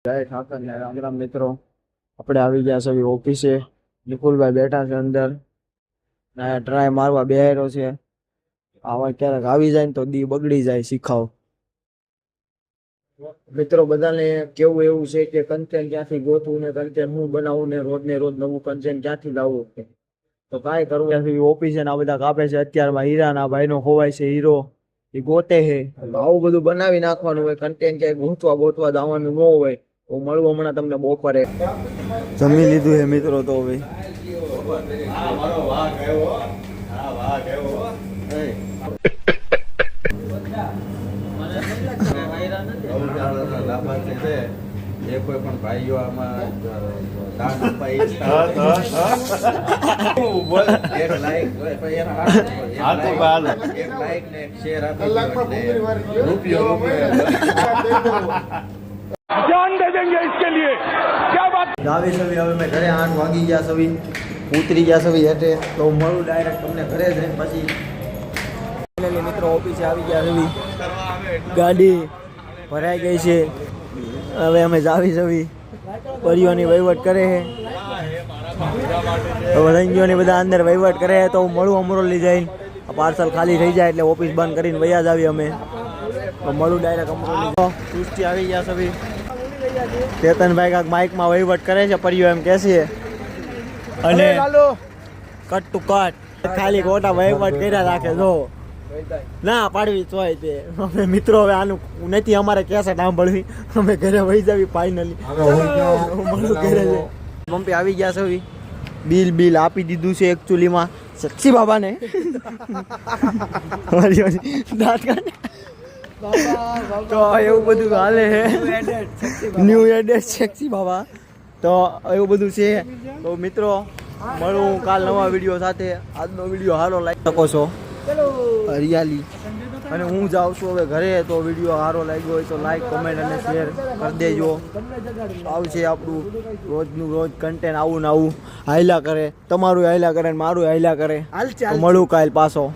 જય ઠાકર ને રામ રામ મિત્રો, આપણે આવી ગયા છે ઓફિસે. નિકુલભાઈ બેઠા છે અંદર, ટ્રાય મારવા બેહારો છે. આવા ક્યારેક આવી જાય ને તો દી બગડી જાય શીખાવ. મિત્રો બધાને કેવું એવું છે કે કન્ટેન્ટ ક્યાંથી ગોતવું ને કન્ટેન્ટ હું બનાવું ને રોજ નવું કન્ટેન્ટ ક્યાંથી લાવવું. તો કાંઈ કરવું ત્યાંથી ઓફિસે આ બધા કાપે છે. અત્યારમાં હીરાના ભાઈનો ખોવાય છે હીરો, એ ગોતે છે. આવું બધું બનાવી નાખવાનું હોય. કન્ટેન્ટ ક્યાંય ગોતવા જવાનું ન હોય. હું મળવું હમણાં તમને બપોરે. જમી લીધું છે મિત્રો. તો હવે જે કોઈ પણ ભાઈઓ આમાં દાન આપવા એક લાઈક ને એક શેર આપી રૂપિયો जान दे देंगे इसके लिए क्या बात। આવી સવી હવે મેં ઘરે 8 વાગી ગયા સવી, ઉતરી ગયા સવી હેઠે. તો હું મળું ડાયરેક્ટ તમને ઘરે જઈને પછી. ફાઇનલી મિત્રો ઓફિસે આવી ગયા સવી, ગાડી ભરાઈ ગઈ છે. હવે અમે જાવી સવી પરિયોની વહીવટ કરે છે. રંગીઓની બધા અંદર વહીવટ કરે તો હું મળું અમરોલી જઈને. પાર્સલ ખાલી થઈ જાય એટલે ઓફિસ બંધ કરીને વયા જ આવી અમે. તો મળું ડાયરેક્ટ અમરોલી. સુસ્તી આવી ગયા સવી. કેતનભાઈ કાંક માઇકમાં વહીવટ કરે છે, પરિયો એમ કહે છે. અને કટ ટુ કટ ખાલી ખોટા વહીવટ કર્યા રાખે. જો ના પાડવી તોય તે અમે મિત્રો હવે આનું નથી અમારે કેસેટ સાંભળવી. અમે ઘરે વહી જાવી ફાઇનલી. ઘરે મમ્મી આવી ગયા છે. બિલ આપી દીધું છે એકચ્યુઅલીમાં સચ્ચી બાબાને. દાંત કાઢે તો એવું બધું હાલે છે. ન્યૂ એડેડ સેક્સી બાબા. તો એવું બધું છે. તો મિત્રો મળું કાલ નવા વિડીયો સાથે. આજનો વિડીયો સારો લાગી શકો છો હરિયાલી. અને હું જાઉં છું હવે ઘરે. તો વિડીયો સારો લાગ્યો હોય તો લાઈક કોમેન્ટ અને શેર કરી દેજો. આવશે આપણું રોજનું રોજ કન્ટેન્ટ આવું ને આવું હાયલા કરે. તમારું હાયલા કરે ને મારું હાયલા કરે. મળું કાલ પાછો.